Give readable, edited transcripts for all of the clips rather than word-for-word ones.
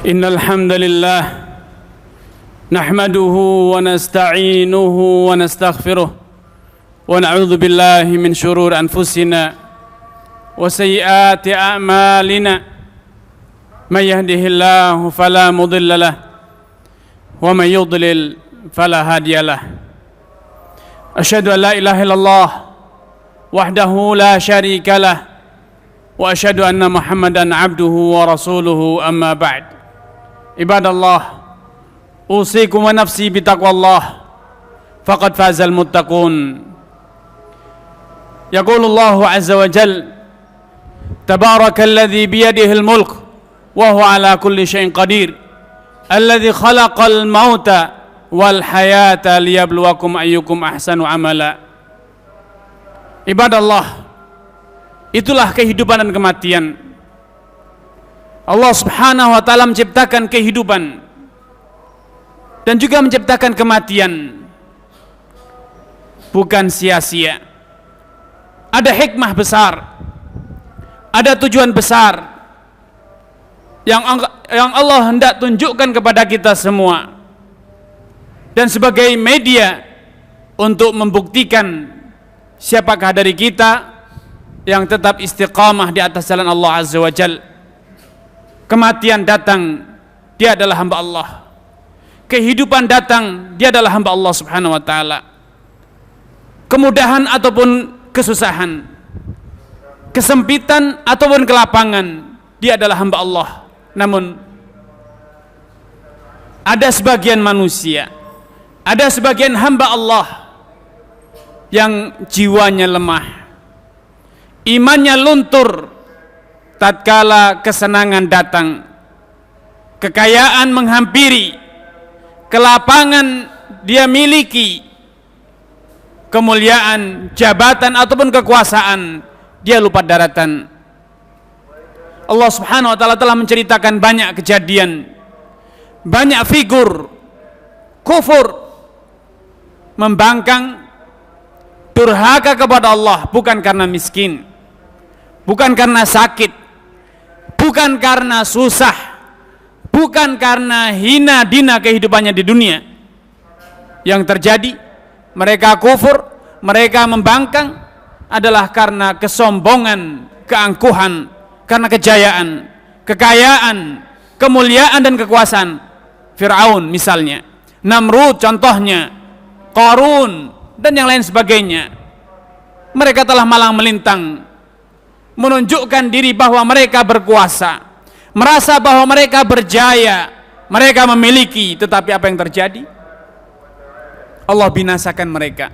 إن الحمد لله نحمده ونستعينه ونستغفره ونعوذ بالله من شرور أنفسنا وسيئات أعمالنا من يهده الله فلا مضل له ومن يضلل فلا هادي له أشهد أن لا إله إلا الله وحده لا شريك له وأشهد أن محمدا عبده ورسوله أما بعد عباد الله أوصيكم ونفسي بتقوى الله فقد فاز المتقون يقول الله عز وجل تبارك الذي بيده الملك وهو على كل شيء قدير الذي خلق الموت والحياة ليبلوكم أيكم أحسن عملا. Ibadallah, itulah kehidupan dan kematian. Allah subhanahu wa ta'ala menciptakan kehidupan dan juga menciptakan kematian bukan sia-sia. Ada hikmah besar, ada tujuan besar yang Allah hendak tunjukkan kepada kita semua, dan sebagai media untuk membuktikan siapakah dari kita yang tetap istiqamah di atas jalan Allah Azza wa Jal. Kematian datang, dia adalah hamba Allah. Kehidupan datang, dia adalah hamba Allah subhanahu wa ta'ala. Kemudahan ataupun kesusahan, kesempitan ataupun kelapangan, dia adalah hamba Allah. Namun ada sebagian manusia, ada sebagian hamba Allah yang jiwanya lemah, imannya luntur tatkala kesenangan datang, kekayaan menghampiri, kelapangan dia miliki, kemuliaan, jabatan ataupun kekuasaan, dia lupa daratan. Allah subhanahu wa ta'ala telah menceritakan banyak kejadian, banyak figur kufur, membangkang, durhaka kepada Allah bukan karena miskin, bukan karena sakit, bukan karena susah, bukan karena hina dina kehidupannya di dunia. Yang terjadi, mereka kufur, mereka membangkang adalah karena kesombongan, keangkuhan, karena kejayaan, kekayaan, kemuliaan dan kekuasaan. Fir'aun misalnya, Namrud contohnya, Qarun dan yang lain sebagainya. Mereka telah malang melintang, menunjukkan diri bahwa mereka berkuasa, merasa bahwa mereka berjaya, mereka memiliki. Tetapi apa yang terjadi? Allah binasakan mereka,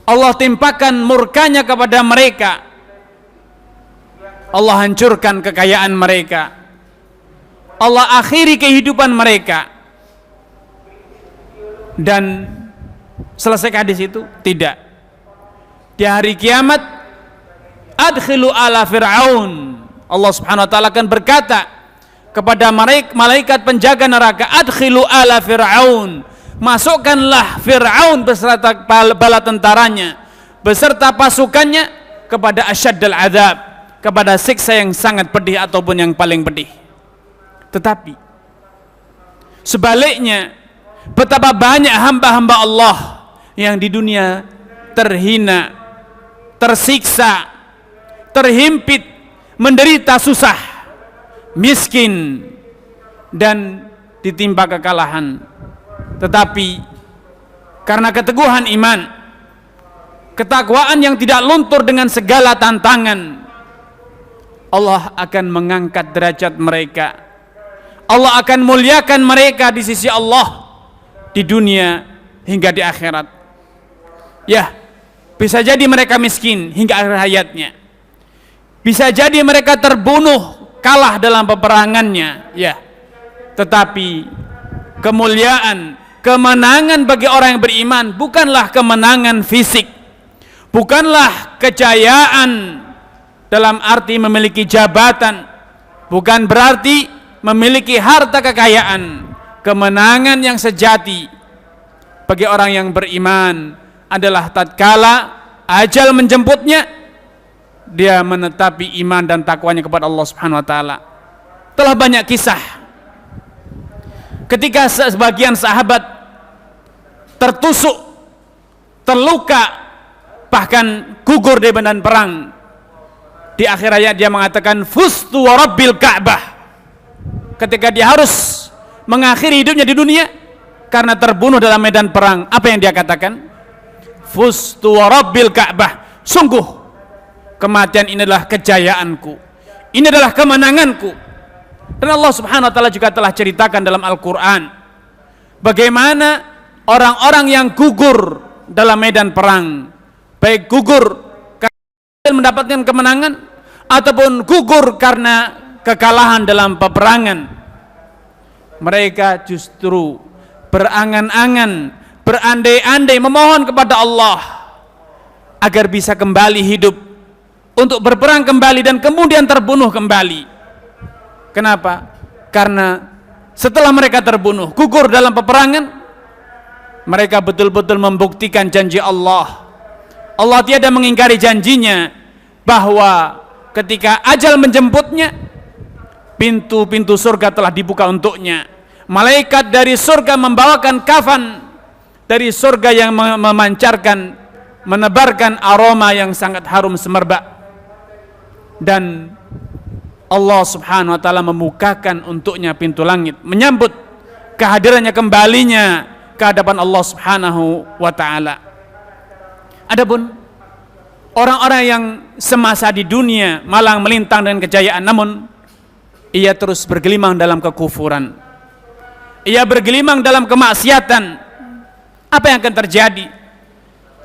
Allah timpakan murkanya kepada mereka, Allah hancurkan kekayaan mereka, Allah akhiri kehidupan mereka. Dan selesaikah di situ? Tidak. Di hari kiamat, adkhilu ala fir'aun, Allah subhanahu wa ta'ala akan berkata kepada malaikat penjaga neraka, adkhilu ala fir'aun, masukkanlah Fir'aun beserta bala tentaranya, beserta pasukannya kepada asyaddal azab, kepada siksa yang sangat pedih ataupun yang paling pedih. Tetapi sebaliknya, betapa banyak hamba-hamba Allah yang di dunia terhina, tersiksa, terhimpit, menderita susah, miskin, dan ditimpa kekalahan. Tetapi karena keteguhan iman, ketakwaan yang tidak luntur dengan segala tantangan, Allah akan mengangkat derajat mereka, Allah akan muliakan mereka di sisi Allah di dunia hingga di akhirat. Ya, bisa jadi mereka miskin hingga akhir hayatnya, bisa jadi mereka terbunuh, kalah dalam peperangannya, ya. Tetapi kemuliaan, kemenangan bagi orang yang beriman bukanlah kemenangan fisik, bukanlah kejayaan dalam arti memiliki jabatan, bukan berarti memiliki harta kekayaan. Kemenangan yang sejati bagi orang yang beriman adalah tatkala ajal menjemputnya, dia menetapi iman dan takwanya kepada Allah Subhanahu wa taala. Telah banyak kisah ketika sebagian sahabat tertusuk, terluka, bahkan gugur di medan perang, di akhir ayat dia mengatakan fustu wa rabbil ka'bah, ketika dia harus mengakhiri hidupnya di dunia karena terbunuh dalam medan perang. Apa yang dia katakan? Fustu wa rabbil ka'bah, sungguh kematian ini adalah kejayaanku, ini adalah kemenanganku. Dan Allah subhanahu wa ta'ala juga telah ceritakan dalam Al-Quran bagaimana orang-orang yang gugur dalam medan perang, baik gugur karena mendapatkan kemenangan ataupun gugur karena kekalahan dalam peperangan, mereka justru berangan-angan, berandai-andai memohon kepada Allah agar bisa kembali hidup untuk berperang kembali dan kemudian terbunuh kembali. Kenapa? Karena setelah mereka terbunuh, gugur dalam peperangan, mereka betul-betul membuktikan janji Allah. Allah tiada mengingkari janjinya bahwa ketika ajal menjemputnya, pintu-pintu surga telah dibuka untuknya. Malaikat dari surga membawakan kafan dari surga yang memancarkan, menebarkan aroma yang sangat harum semerbak. Dan Allah subhanahu wa ta'ala membukakan untuknya pintu langit, menyambut kehadirannya kembalinya ke hadapan Allah subhanahu wa ta'ala. Adapun orang-orang yang semasa di dunia malang melintang dengan kejayaan, namun ia terus bergelimang dalam kekufuran, ia bergelimang dalam kemaksiatan, apa yang akan terjadi?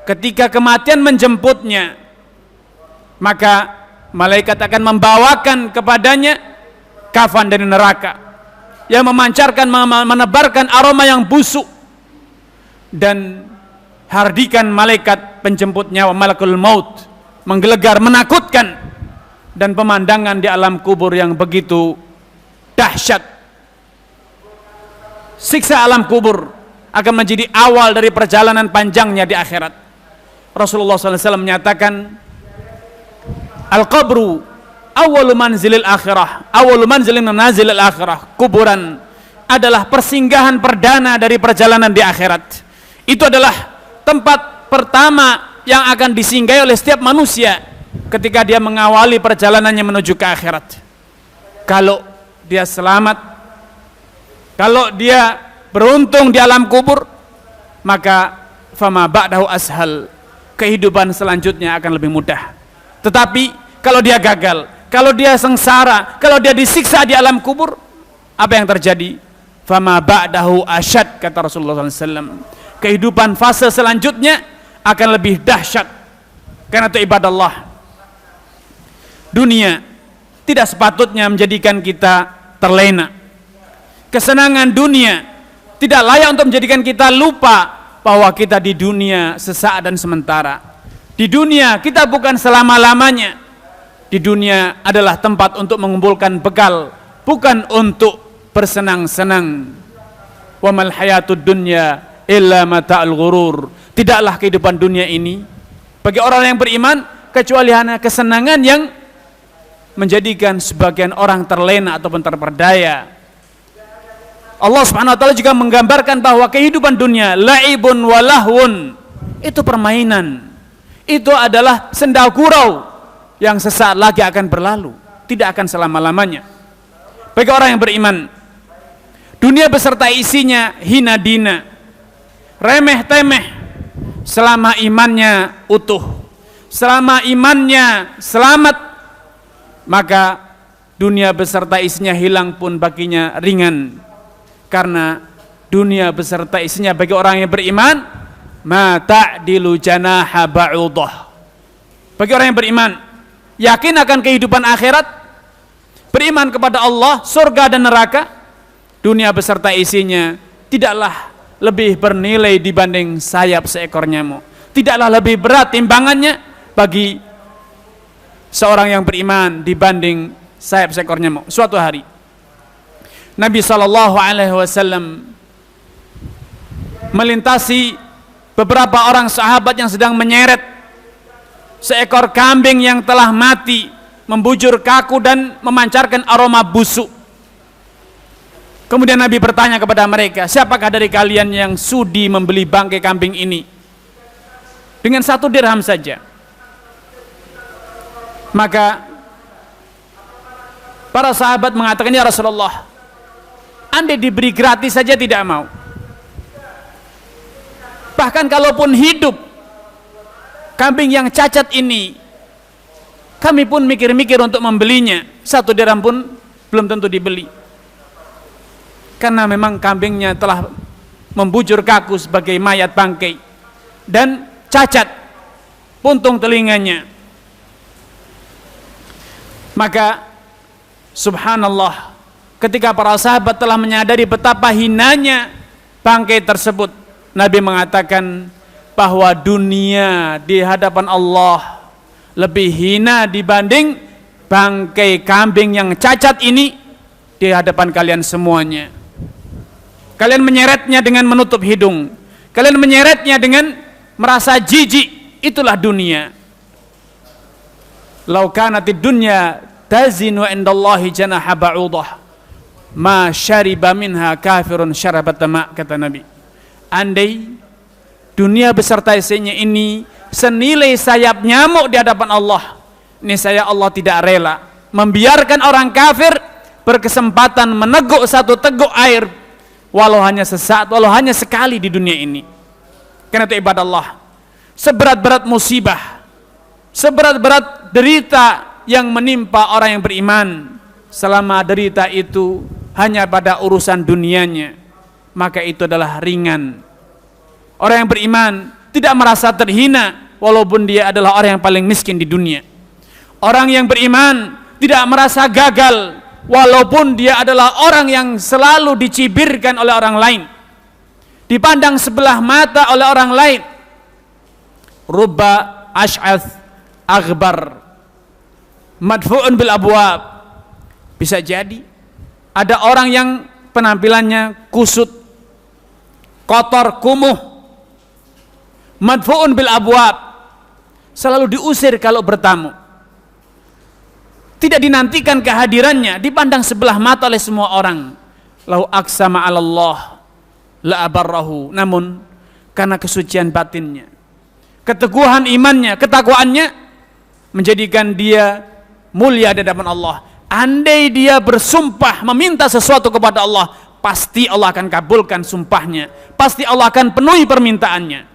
Ketika kematian menjemputnya, maka malaikat akan membawakan kepadanya kafan dari neraka yang memancarkan, menebarkan aroma yang busuk, dan hardikan malaikat penjemput nyawa, malakul maut, menggelegar, menakutkan, dan pemandangan di alam kubur yang begitu dahsyat. Siksa alam kubur akan menjadi awal dari perjalanan panjangnya di akhirat. Rasulullah SAW menyatakan, al-qabru awwalu manzilil akhirah, awwalu manzilin manazilil akhirah. Kuburan adalah persinggahan perdana dari perjalanan di akhirat. Itu adalah tempat pertama yang akan disinggahi oleh setiap manusia ketika dia mengawali perjalanannya menuju ke akhirat. Kalau dia selamat, kalau dia beruntung di alam kubur, maka fama ba'dahu ashal, kehidupan selanjutnya akan lebih mudah. Tetapi kalau dia gagal, kalau dia sengsara, kalau dia disiksa di alam kubur, apa yang terjadi? Fama ba'dahu asyad, kata Rasulullah SAW. Kehidupan fase selanjutnya akan lebih dahsyat. Karena itu ibadallah, dunia tidak sepatutnya menjadikan kita terlena. Kesenangan dunia tidak layak untuk menjadikan kita lupa bahwa kita di dunia sesaat dan sementara. Di dunia kita bukan selama-lamanya. Di dunia adalah tempat untuk mengumpulkan bekal, bukan untuk bersenang-senang. Wa mal hayatud dunya illa mata'ul ghurur. Tidaklah kehidupan dunia ini bagi orang yang beriman kecuali hanya kesenangan yang menjadikan sebagian orang terlena ataupun terperdaya. Allah subhanahu wa ta'ala juga menggambarkan bahwa kehidupan dunia la'ibun wa lahwun, itu permainan, itu adalah senda gurau yang sesaat lagi akan berlalu, tidak akan selama-lamanya. Bagi orang yang beriman, dunia beserta isinya hina dina, remeh temeh, selama imannya utuh, selama imannya selamat, maka dunia beserta isinya hilang pun baginya ringan. Karena dunia beserta isinya bagi orang yang beriman, ma ta'dilu janaha ba'udah. Bagi orang yang beriman, yakin akan kehidupan akhirat, beriman kepada Allah, surga dan neraka, dunia beserta isinya tidaklah lebih bernilai dibanding sayap seekor nyamuk. Tidaklah lebih berat timbangannya bagi seorang yang beriman dibanding sayap seekor nyamuk. Suatu hari Nabi SAW melintasi beberapa orang sahabat yang sedang menyeret seekor kambing yang telah mati, membujur kaku dan memancarkan aroma busuk. Kemudian Nabi bertanya kepada mereka, siapakah dari kalian yang sudi membeli bangkai kambing ini dengan 1 dirham saja? Maka para sahabat mengatakan, ya Rasulullah, andai diberi gratis saja tidak mau. Bahkan kalaupun hidup kambing yang cacat ini, kami pun mikir-mikir untuk membelinya. 1 dirham pun belum tentu dibeli. Karena memang kambingnya telah membujur kaku sebagai mayat bangkai dan cacat puntung telinganya. Maka subhanallah, ketika para sahabat telah menyadari betapa hinanya bangkai tersebut, Nabi mengatakan bahwa dunia di hadapan Allah lebih hina dibanding bangkai kambing yang cacat ini di hadapan kalian semuanya. Kalian menyeretnya dengan menutup hidung, kalian menyeretnya dengan merasa jijik. Itulah dunia. Lau kanatid dunya tazinu indallahi janaha ba'udah ma syariba minha kafirun syarabat ma', kata Nabi. Andai dunia beserta isinya ini senilai sayap nyamuk di hadapan Allah, niscaya Allah tidak rela membiarkan orang kafir berkesempatan meneguk 1 teguk air, walau hanya sesaat, walau hanya sekali di dunia ini. Karena itu ibadah Allah, seberat-berat musibah, seberat-berat derita yang menimpa orang yang beriman, selama derita itu hanya pada urusan dunianya, maka itu adalah ringan. Orang yang beriman tidak merasa terhina walaupun dia adalah orang yang paling miskin di dunia. Orang yang beriman tidak merasa gagal walaupun dia adalah orang yang selalu dicibirkan oleh orang lain, dipandang sebelah mata oleh orang lain. Rubba ash'ath aghbar madfu'un bil abwab. Bisa jadi ada orang yang penampilannya kusut, kotor, kumuh, madfu'un bil abwab, selalu diusir kalau bertamu, tidak dinantikan kehadirannya, dipandang sebelah mata oleh semua orang. Lau aqsama 'ala Allah la abarrahu. Namun karena kesucian batinnya, keteguhan imannya, ketakwaannya menjadikan dia mulia di hadapan Allah. Andai dia bersumpah meminta sesuatu kepada Allah, pasti Allah akan kabulkan sumpahnya, pasti Allah akan penuhi permintaannya.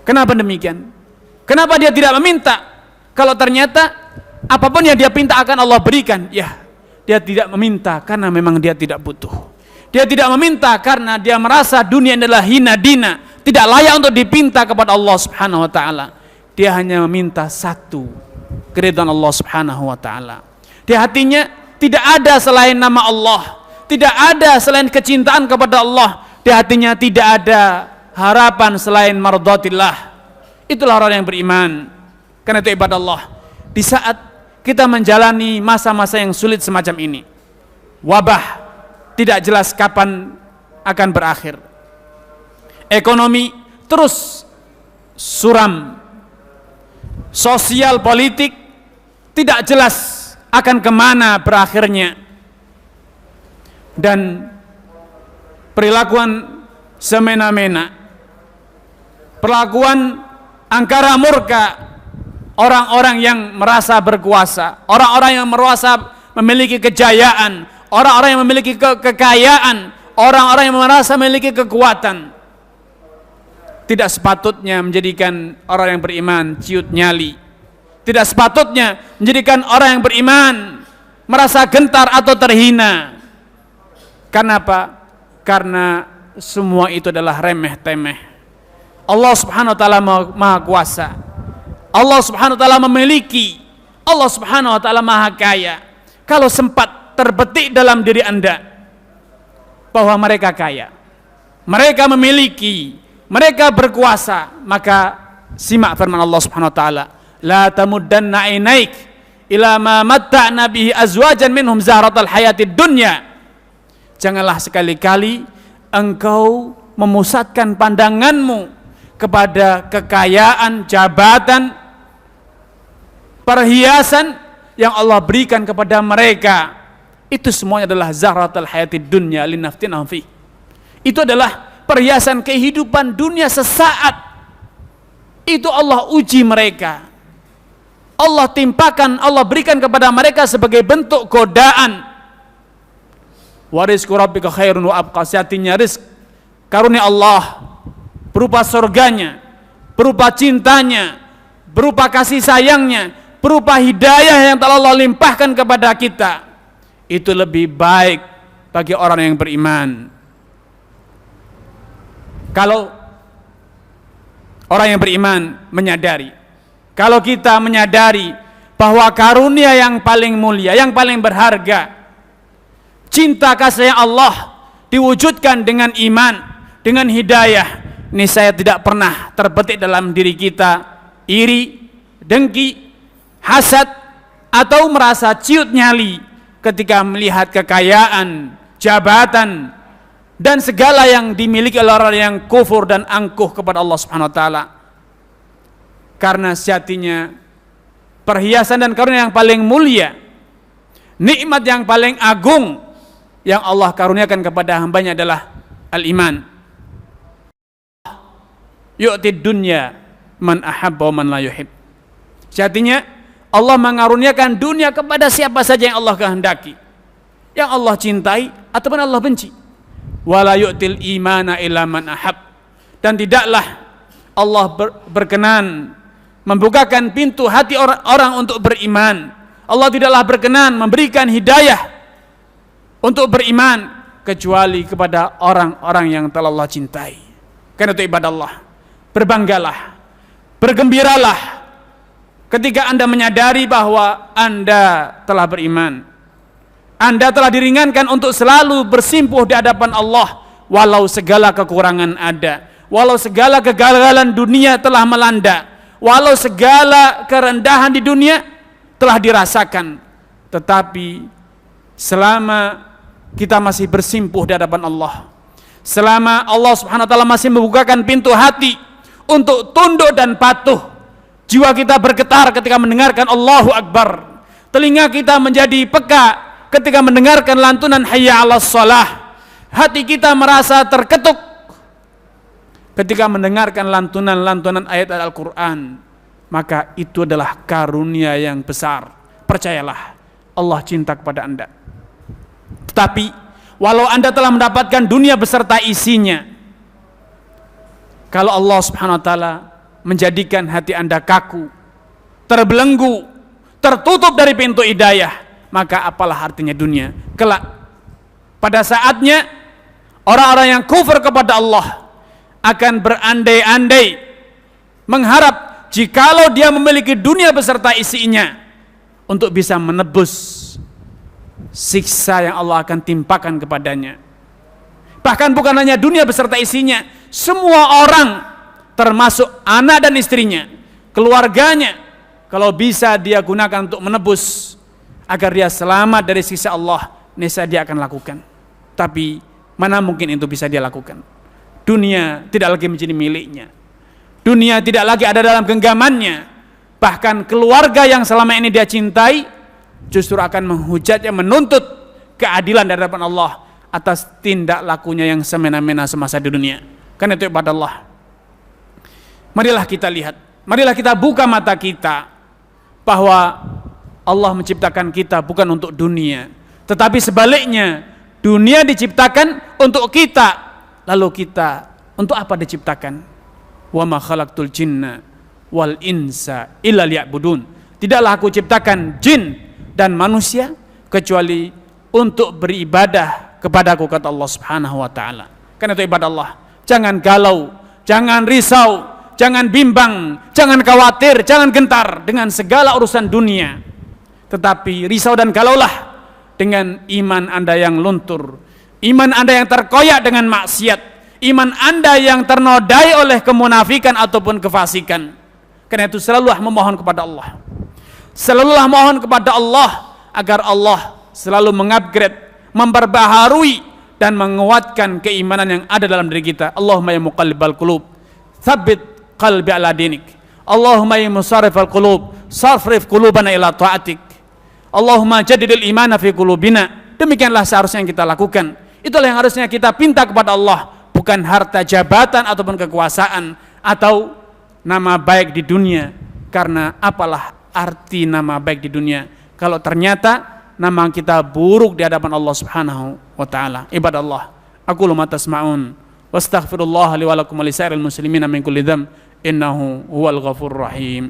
Kenapa demikian? Kenapa dia tidak meminta? Kalau ternyata apapun yang dia minta akan Allah berikan, ya dia tidak meminta karena memang dia tidak butuh. Dia tidak meminta karena dia merasa dunia adalah hina dina, tidak layak untuk dipinta kepada Allah Subhanahu wa taala. Dia hanya meminta 1, keridhaan Allah Subhanahu wa taala. Di hatinya tidak ada selain nama Allah, tidak ada selain kecintaan kepada Allah. Di hatinya tidak ada harapan selain mardhatillah. Itulah orang yang beriman. Karena itu ibadah Allah, di saat kita menjalani masa-masa yang sulit semacam ini, wabah tidak jelas kapan akan berakhir, ekonomi terus suram, sosial politik tidak jelas akan kemana berakhirnya, dan perilakuan semena-mena, perlakuan angkara murka orang-orang yang merasa berkuasa, orang-orang yang merasa memiliki kejayaan, orang-orang yang memiliki kekayaan, orang-orang yang merasa memiliki kekuatan, tidak sepatutnya menjadikan orang yang beriman ciut nyali. Tidak sepatutnya menjadikan orang yang beriman merasa gentar atau terhina. Karena apa? Karena semua itu adalah remeh-temeh. Allah Subhanahu wa taala Maha Kuasa. Allah Subhanahu wa taala memiliki. Allah Subhanahu wa taala Maha Kaya. Kalau sempat terbetik dalam diri Anda bahwa mereka kaya, mereka memiliki, mereka berkuasa, maka simak firman Allah Subhanahu wa taala, la tamuddanna ainaik ila ma matta'na bihi azwajan minhum zahratal hayatid dunya. Janganlah sekali-kali engkau memusatkan pandanganmu kepada kekayaan, jabatan, perhiasan yang Allah berikan kepada mereka Itu semuanya adalah zahratul hayatid dunya linaftinahum fi. Itu adalah perhiasan kehidupan dunia sesaat. Itu Allah uji mereka. Allah timpakan, Allah berikan kepada mereka sebagai bentuk godaan. Wa rizqu rabbika khairun wa abqa. Sejatinya rizq karunia Allah berupa surganya, berupa cintanya, berupa kasih sayangnya, berupa hidayah yang telah Allah limpahkan kepada kita. Itu lebih baik bagi orang yang beriman. Kalau orang yang beriman menyadari, kalau kita menyadari bahwa karunia yang paling mulia, yang paling berharga, cinta kasih Allah diwujudkan dengan iman, dengan hidayah, ini saya tidak pernah terbetik dalam diri kita iri, dengki, hasad, atau merasa ciut nyali ketika melihat kekayaan, jabatan, dan segala yang dimiliki oleh orang yang kufur dan angkuh kepada Allah Subhanahu wa taala. Karena sejatinya perhiasan dan karunia yang paling mulia, nikmat yang paling agung yang Allah karuniakan kepada hambanya adalah al-iman. Yu'tid dunya man ahabba wa man la yuhib. Sejatinya Allah mengaruniakan dunia kepada siapa saja yang Allah kehendaki, yang Allah cintai ataupun Allah benci. Wala yu'til imana illa man ahab. Dan tidaklah Allah berkenan membukakan pintu hati orang untuk beriman. Allah tidaklah berkenan memberikan hidayah untuk beriman kecuali kepada orang-orang yang telah Allah cintai. Karena itu ibadah Allah, berbanggalah, bergembiralah ketika Anda menyadari bahwa Anda telah beriman. Anda telah diringankan untuk selalu bersimpuh di hadapan Allah walau segala kekurangan ada, walau segala kegagalan dunia telah melanda, walau segala kerendahan di dunia telah dirasakan, tetapi selama kita masih bersimpuh di hadapan Allah, selama Allah Subhanahu wa taala masih membukakan pintu hati untuk tunduk dan patuh, jiwa kita bergetar ketika mendengarkan Allahu Akbar, telinga kita menjadi peka ketika mendengarkan lantunan hayya 'alas shalah, hati kita merasa terketuk ketika mendengarkan lantunan-lantunan ayat Al-Quran, maka itu adalah karunia yang besar. Percayalah, Allah cinta kepada Anda. Tetapi walau Anda telah mendapatkan dunia beserta isinya, kalau Allah Subhanahu wa taala menjadikan hati Anda kaku, terbelenggu, tertutup dari pintu hidayah, maka apalah artinya dunia kelak. Pada saatnya orang-orang yang kufur kepada Allah akan berandai-andai mengharap jikalau dia memiliki dunia beserta isinya untuk bisa menebus siksa yang Allah akan timpakan kepadanya. Bahkan bukan hanya dunia beserta isinya, semua orang termasuk anak dan istrinya, keluarganya, kalau bisa dia gunakan untuk menebus agar dia selamat dari siksa Allah, niscaya dia akan lakukan. Tapi mana mungkin itu bisa dia lakukan? Dunia tidak lagi menjadi miliknya, dunia tidak lagi ada dalam genggamannya. Bahkan keluarga yang selama ini dia cintai justru akan menghujatnya, menuntut keadilan dari hadapan Allah atas tindak lakunya yang semena-mena semasa di dunia. Karena itu ibadah Allah, marilah kita lihat, marilah kita buka mata kita bahwa Allah menciptakan kita bukan untuk dunia, tetapi sebaliknya dunia diciptakan untuk kita. Lalu kita untuk apa diciptakan? Wa ma khalaqtul jinna wal insa illa liya'budun. Tidaklah aku ciptakan jin dan manusia kecuali untuk beribadah kepadaku, kata Allah Subhanahu wa taala. Karena itu ibadah Allah, jangan galau, jangan risau, jangan bimbang, jangan khawatir, jangan gentar dengan segala urusan dunia. Tetapi risau dan galaulah dengan iman Anda yang luntur, iman Anda yang terkoyak dengan maksiat, iman Anda yang ternodai oleh kemunafikan ataupun kefasikan. Karena itu selalulah memohon kepada Allah, selalulah mohon kepada Allah agar Allah selalu mengupgrade, memperbaharui dan menguatkan keimanan yang ada dalam diri kita. Allahumma ya muqallibal qulub, tsabbit qalbi ala dinik. Allahumma ya musarrifal qulub, sarrif qulubana ila ta'atik. Allahumma jaddidil imana fi qulubina Demikianlah seharusnya yang kita lakukan. Itulah yang harusnya kita pinta kepada Allah, bukan harta jabatan ataupun kekuasaan atau nama baik di dunia. Karena apalah arti nama baik di dunia kalau ternyata nama kita buruk di hadapan Allah Subhanahu wa taala. Ibadallah, aqulu ma tasma'un wastaghfirullah li wa lakum wa lisairil muslimin min kulli dzamb innahu huwal ghafurur rahim.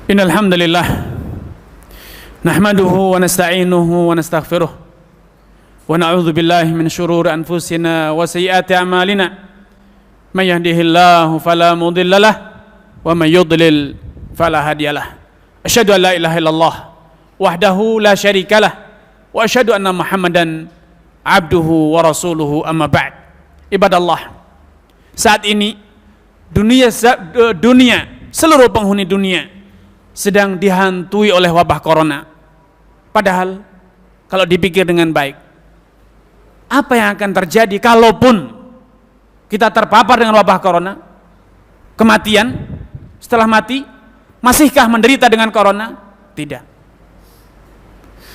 Innal hamdalillah nahmaduhu wa nasta'inuhu wa nastaghfiruh wa na'udzu billahi min shururi anfusina wa sayyiati a'malina may yahdihillahu fala mudilla lahu wa may yudlil fala hadiyalah. Asyhadu an la ilaha illallah wahdahu la syarika lah wa asyhadu anna Muhammadan abduhu wa rasuluhu amma ba'd. Ibadallah, saat ini dunia seluruh penghuni dunia sedang dihantui oleh wabah corona. Padahal kalau dipikir dengan baik, apa yang akan terjadi kalaupun kita terpapar dengan wabah corona? Kematian setelah mati, masihkah menderita dengan corona? Tidak.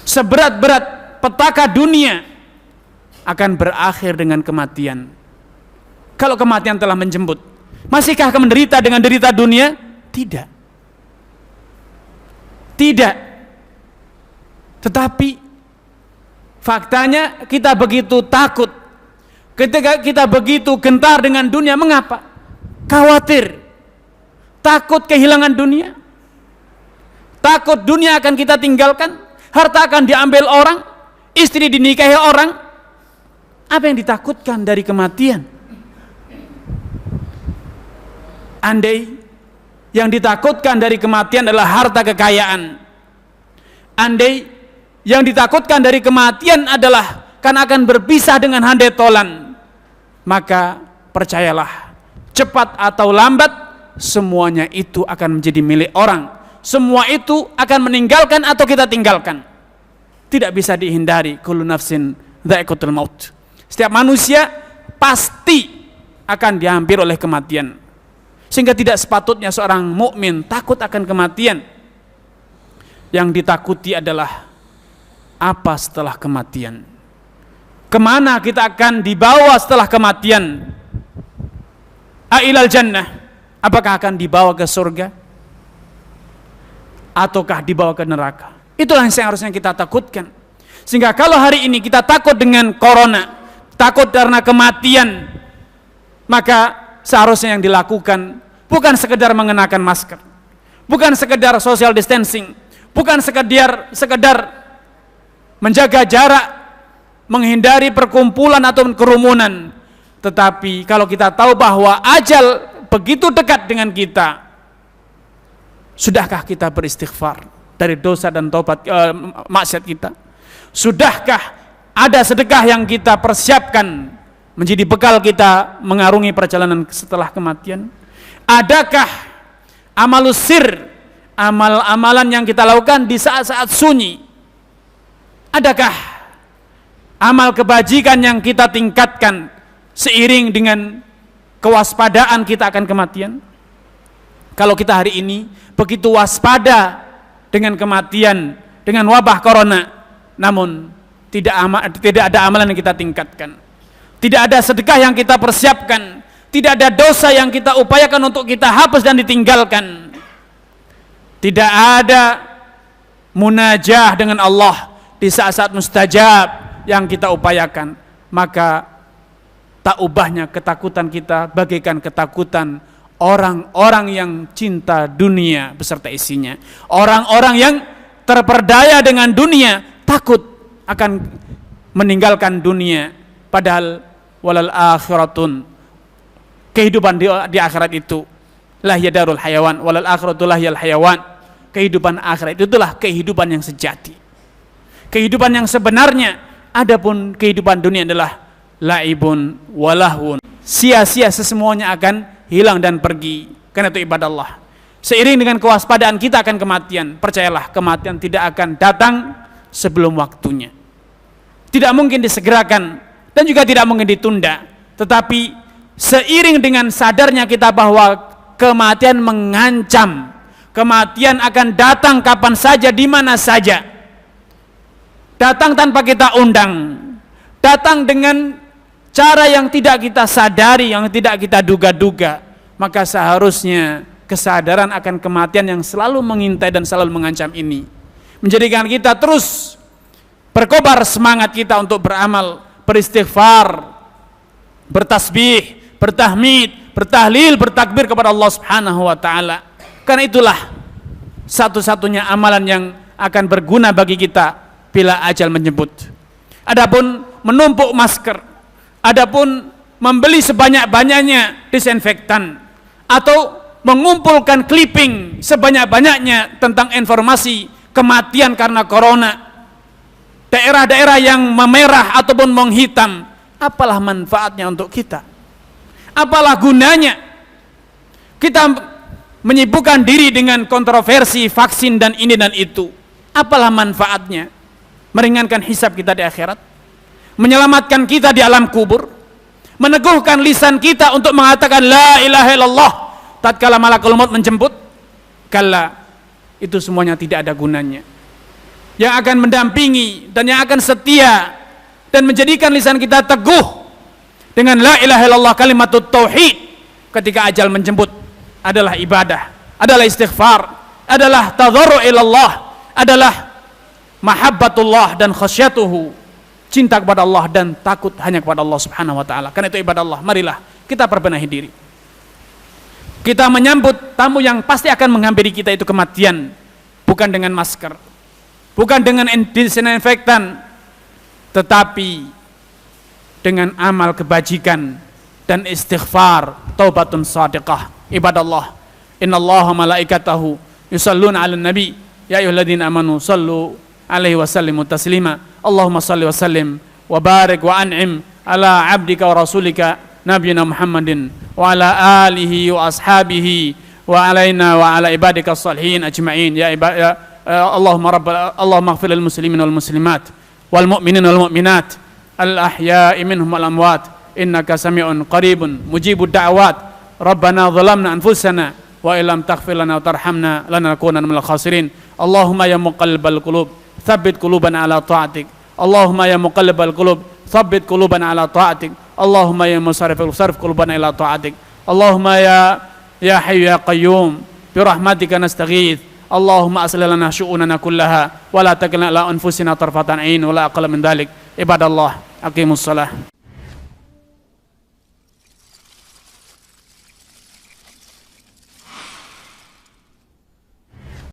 Seberat-berat petaka dunia akan berakhir dengan kematian. Kalau kematian telah menjemput, masihkah akan menderita dengan derita dunia? Tidak. Tidak. Tetapi faktanya kita begitu takut, ketika kita begitu gentar dengan dunia. Mengapa? Khawatir, takut kehilangan dunia, takut dunia akan kita tinggalkan, harta akan diambil orang, istri dinikahi orang. Apa yang ditakutkan dari kematian? Andai yang ditakutkan dari kematian adalah harta kekayaan, andai yang ditakutkan dari kematian adalah karena akan berpisah dengan handai tolan, maka percayalah, cepat atau lambat semuanya itu akan menjadi milik orang. Semua itu akan meninggalkan atau kita tinggalkan. Tidak bisa dihindari. Kullu nafsin dha'iqatul maut. Setiap manusia pasti akan dihampiri oleh kematian. Sehingga tidak sepatutnya seorang mukmin takut akan kematian. Yang ditakuti adalah apa setelah kematian. Kemana kita akan dibawa setelah kematian? Ailal jannah, apakah akan dibawa ke surga ataukah dibawa ke neraka? Itulah yang seharusnya kita takutkan. Sehingga kalau hari ini kita takut dengan corona, takut karena kematian, maka seharusnya yang dilakukan bukan sekedar mengenakan masker, bukan sekedar social distancing, bukan sekedar menjaga jarak, menghindari perkumpulan atau kerumunan. Tetapi kalau kita tahu bahwa ajal begitu dekat dengan kita, sudahkah kita beristighfar dari dosa dan taubat maksiat kita? Sudahkah ada sedekah yang kita persiapkan menjadi bekal kita mengarungi perjalanan setelah kematian? Adakah amalus sir, amal-amalan yang kita lakukan di saat-saat sunyi? Adakah amal kebajikan yang kita tingkatkan seiring dengan kewaspadaan kita akan kematian? Kalau kita hari ini begitu waspada dengan kematian, dengan wabah corona, namun tidak ada amalan yang kita tingkatkan, tidak ada sedekah yang kita persiapkan, tidak ada dosa yang kita upayakan untuk kita hapus dan ditinggalkan, tidak ada munajah dengan Allah di saat-saat mustajab yang kita upayakan, maka tak ubahnya ketakutan kita bagaikan ketakutan orang-orang yang cinta dunia beserta isinya, orang-orang yang terperdaya dengan dunia, takut akan meninggalkan dunia. Padahal walal akhiratun, kehidupan di akhirat itu lahya darul hayawan, walal akhiratu lahyal hayawan. Kehidupan akhirat itulah kehidupan yang sejati, kehidupan yang sebenarnya. Adapun kehidupan dunia adalah laibun walahun, sia-sia, sesemuanya akan hilang dan pergi. Karena itu ibadallah, seiring dengan kewaspadaan kita akan kematian, percayalah kematian tidak akan datang sebelum waktunya. tidak mungkin disegerakan dan juga tidak mungkin ditunda. Tetapi seiring dengan sadarnya kita bahwa kematian mengancam, kematian akan datang kapan saja, di mana saja, datang tanpa kita undang, datang dengan cara yang tidak kita sadari, yang tidak kita duga-duga, maka seharusnya kesadaran akan kematian yang selalu mengintai dan selalu mengancam ini menjadikan kita terus berkobar semangat kita untuk beramal, beristighfar, bertasbih, bertahmid, bertahlil, bertakbir kepada Allah Subhanahu wa taala. Karena itulah satu-satunya amalan yang akan berguna bagi kita bila ajal menjemput. Adapun menumpuk masker, adapun membeli sebanyak-banyaknya disinfektan, atau mengumpulkan clipping sebanyak-banyaknya tentang informasi kematian karena corona, daerah-daerah yang memerah ataupun menghitam, apalah manfaatnya untuk kita? Apalah gunanya kita menyibukkan diri dengan kontroversi vaksin dan ini dan itu? Apalah manfaatnya? Meringankan hisab kita di akhirat, menyelamatkan kita di alam kubur, meneguhkan lisan kita untuk mengatakan la ilaha illallah tatkala malakul maut menjemput? Kalla, itu semuanya tidak ada gunanya. Yang akan mendampingi dan yang akan setia dan menjadikan lisan kita teguh dengan la ilaha illallah, kalimatut tauhid, ketika ajal menjemput adalah ibadah, adalah istighfar, adalah tadharru ilallah, adalah mahabbatullah dan khasyatuhu, cinta kepada Allah dan takut hanya kepada Allah Subhanahu wa taala. Karena itu ibadah Allah, marilah kita perbenahi diri. Kita menyambut tamu yang pasti akan menghampiri kita, itu kematian, bukan dengan masker, bukan dengan disinfektan, tetapi dengan amal kebajikan dan istighfar, taubatun shadiqah. Ibadallah, innallaha malaikatahu yusalluna 'alan nabi ya ayyuhalladzina amanu sallu alaihi wasallimu taslima. Allahumma salli wa sallim wa barik wa an'im ala 'abdika wa rasulika nabiyina Muhammadin wa ala alihi wa ashabihi wa alaina wa ala ibadika shalihin ajma'in. Ya Allahumma ighfir lil muslimin wal muslimat wal mu'minin wal mu'minat al ahya'i minhum wal amwat innaka sami'un qaribun mujibud da'wat. Rabbana zalamna anfusana wa illam taghfir lana wa tarhamna lanakunanna minal khasirin. Allahumma ya muqallibal qulub tsabbit qulubana ala ta'atik. Allahumma ya muqallibal qulub tsabbit qulubana ala ta'atik. Allahumma ya musarrifal sarif qulubana ila ta'atik. Allahumma ya hayyu ya qayyum bi rahmatika nastaghith. Allahumma aslih lana syu'unana kullaha wa la takilna ila anfusina tarfatan 'ain wa la aqalla min dhalik. Ibadallah, aqimus shalah.